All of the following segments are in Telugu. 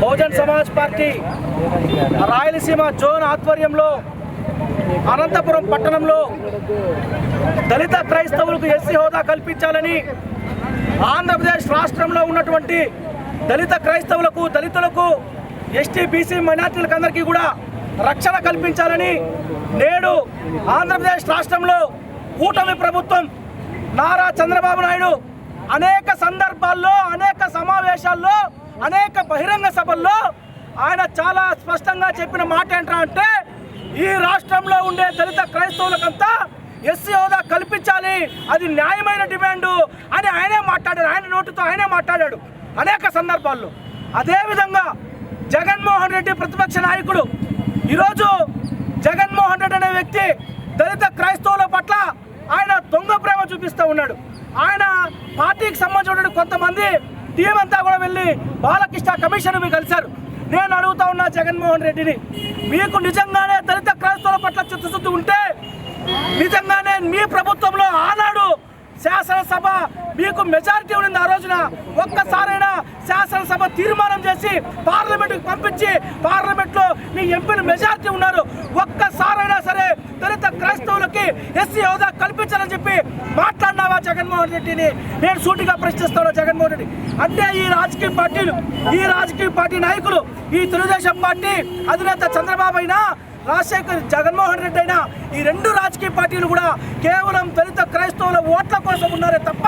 బహుజన్ సమాజ్ పార్టీ రాయలసీమ జోన్ ఆధ్వర్యంలో అనంతపురం పట్టణంలో దళిత క్రైస్తవులకు ఎస్సీ హోదా కల్పించాలని ఆంధ్రప్రదేశ్ రాష్ట్రంలో ఉన్నటువంటి దళిత క్రైస్తవులకు దళితులకు ఎస్టీ బీసీ మైనార్టీలకు అందరికీ కూడా రక్షణ కల్పించాలని నేడు ఆంధ్రప్రదేశ్ రాష్ట్రంలో కూటమి ప్రభుత్వం నారా చంద్రబాబు నాయుడు అనేక సందర్భాల్లో అనేక సమావేశాల్లో అనేక బహిరంగ సభల్లో ఆయన చాలా స్పష్టంగా చెప్పిన మాట ఏంటంటే ఈ రాష్ట్రంలో ఉండే దళిత క్రైస్తవులకంతా ఎస్సీ హోదా కల్పించాలి, అది న్యాయమైన డిమాండు అని ఆయనే మాట్లాడాడు. ఆయన నోటితో ఆయనే మాట్లాడాడు అనేక సందర్భాల్లో. అదేవిధంగా జగన్మోహన్ రెడ్డి ప్రతిపక్ష నాయకుడు ఈరోజు జగన్మోహన్ రెడ్డి అనే వ్యక్తి దళిత క్రైస్తవుల పట్ల ఆయన దొంగ ప్రేమ చూపిస్తూ ఉన్నాడు. ఆయన పార్టీకి సంబంధించిన కొంతమంది టీం అంతా కూడా వెళ్ళి బాలకృష్ణ కమిషన్ కలిశారు. నేను అడుగుతా ఉన్నా జగన్మోహన్ రెడ్డిని, మీకు నిజంగానే దళిత క్రైస్తవుల పట్ల చిత్తశుద్ధి ఉంటే నిజంగానే మీ ప్రభుత్వంలో ఆనాడు శాసనసభ మీకు మెజారిటీ ఉంది. ఆ రోజున ఒక్కసారైనా శాసనసభ తీర్మానం చేసి పార్లమెంటుకు పంపించి పార్లమెంట్లో మీ ఎంపీలు మెజారిటీ ఉన్నారు, ఒక్కసారైనా సరే దళిత క్రైస్తవులకి ఎస్సీ హోదా కల్పించాలని చెప్పి మాట్లాడినావా జగన్మోహన్ రెడ్డిని? నేను సూటిగా ప్రశ్నిస్తాను జగన్మోహన్ రెడ్డి. అంటే ఈ రాజకీయ పార్టీలు, ఈ రాజకీయ పార్టీ నాయకులు, ఈ తెలుగుదేశం పార్టీ అధినేత చంద్రబాబు అయినా రాజశేఖర్ జగన్మోహన్ రెడ్డి అయినా ఈ రెండు రాజకీయ పార్టీలు కూడా కేవలం దళిత క్రైస్తవుల ఓట్ల కోసం ఉన్నారే తప్ప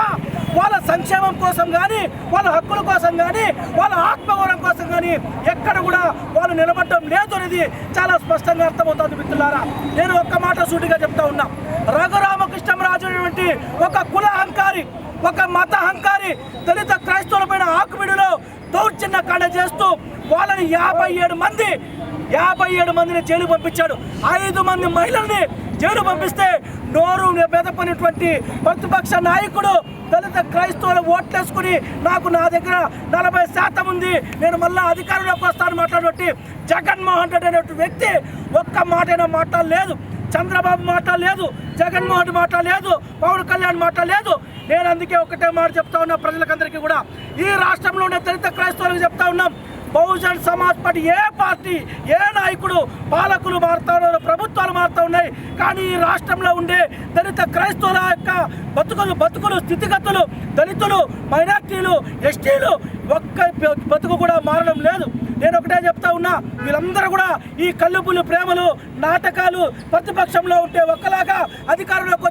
వాళ్ళ సంక్షేమం కోసం కానీ వాళ్ళ హక్కుల కోసం కానీ వాళ్ళ ఆత్మగౌరవం కోసం కానీ ఎక్కడ కూడా వాళ్ళు నిలబడడం లేదు అనేది చాలా స్పష్టంగా అర్థమవుతుంది మిత్రులారా. నేను ఒక్క మాట సూటిగా చెప్తా ఉన్నా, రఘురామకృష్ణరాజు అనేటువంటి ఒక కుల అహంకారి, ఒక మత అహంకారి దళిత క్రైస్తవుల పైన ఆకుబిడిలో దౌర్జన్య కాండ చేస్తూ వాళ్ళని 57 మందిని జైలు పంపించాడు. 5 మంది మహిళల్ని జైలు పంపిస్తే నోరు బెదపనిటువంటి ప్రతిపక్ష నాయకుడు దళిత క్రైస్తవులు ఓట్లేసుకుని నా దగ్గర 40% ఉంది, నేను మళ్ళీ అధికారంలోకి వస్తాను మాట్లాడబట్టి జగన్మోహన్ రెడ్డి అనే వ్యక్తి ఒక్క మాటైనా మాట్లాడలేదు. చంద్రబాబు మాట్లాడలేదు, జగన్మోహన్ మాట్లాడలేదు, పవన్ కళ్యాణ్ మాట్లాడలేదు. నేను అందుకే ఒకటే మాట చెప్తా ఉన్నా ప్రజలకందరికీ కూడా, ఈ రాష్ట్రంలో ఉండే దళిత క్రైస్తవులకు చెప్తా ఉన్నాం, బహుజన్ సమాజ్ పార్టీ ఏ నాయకుడు పాలకులు మారుతా ఉన్నారు, ప్రభుత్వాలు మారుతూ ఉన్నాయి, కానీ ఈ రాష్ట్రంలో ఉండే దళిత క్రైస్తవుల యొక్క బతుకులు స్థితిగతులు, దళితులు, మైనార్టీలు, ఎస్టీలు ఒక్క బతుకు కూడా మారడం లేదు. నేను ఒకటే చెప్తా ఉన్నా, వీళ్ళందరూ కూడా ఈ కల్లుపులు ప్రేమలు నాటకాలు ప్రతిపక్షంలో ఉంటే ఒక్కలాగా అధికారంలోకి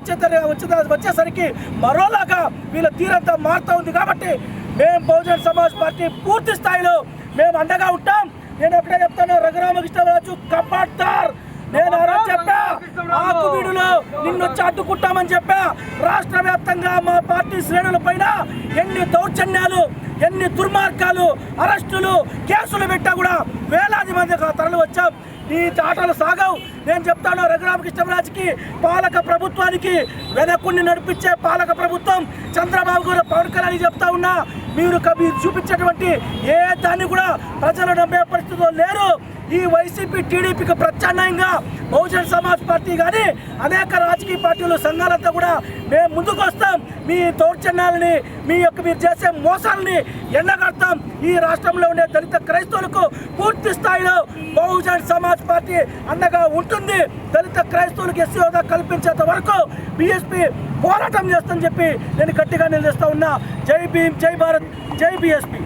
వచ్చేసరికి మరోలాగా వీళ్ళ తీరంతా మారుతూ ఉంది. కాబట్టి మేము బహుజన్ సమాజ్ పార్టీ పూర్తి స్థాయిలో మేము అండగా ఉంటాం. నేను ఒకటే చెప్తాను, రఘురామకృష్ణరాజు కబాడ్దార్. నేను ఆ రోజు చెప్పా, ఆకువీడులో నిన్నొచ్చి అడ్డుకుంటామని చెప్పా. రాష్ట్ర వ్యాప్తంగా మా పార్టీ శ్రేణుల పైన ఎన్ని దౌర్జన్యాలు, ఎన్ని దుర్మార్గాలు, అరెస్టులు, కేసులు పెట్టా కూడా వేలాది మంది తరలి వచ్చాం. నీ ఆటలు సాగవు. నేను చెప్తాను, రఘురామకృష్ణరాజుకి పాలక ప్రభుత్వానికి వెనక్కుండి నడిపించే పాలక ప్రభుత్వం చంద్రబాబు గారు, పవన్ కళ్యాణ్ చెప్తా ఉన్నా, మీరు చూపించేటువంటి ఏ దాన్ని కూడా ప్రజలు నమ్మే పరిస్థితిలో లేరు. ఈ వైసీపీ టీడీపీకి ప్రత్యామ్నాయంగా బహుజన్ సమాజ్ పార్టీ కానీ అనేక రాజకీయ పార్టీలు సంఘాలంతా కూడా మేము ముందుకు వస్తాం. మీ దౌర్జన్యాలని, మీరు చేసే మోసాలని ఎండగడతాం. ఈ రాష్ట్రంలో ఉండే దళిత క్రైస్తవులకు పూర్తి స్థాయిలో బహుజన్ సమాజ్ పార్టీ అండగా ఉంటుంది. దళిత క్రైస్తవులకు ఎస్సీ హోదా కల్పించేంత వరకు బీఎస్పీ పోరాటం చేస్తామని చెప్పి నేను గట్టిగా నిలదీస్తా ఉన్నా. జై భీమ్, జై భారత్, జై బీఎస్పీ.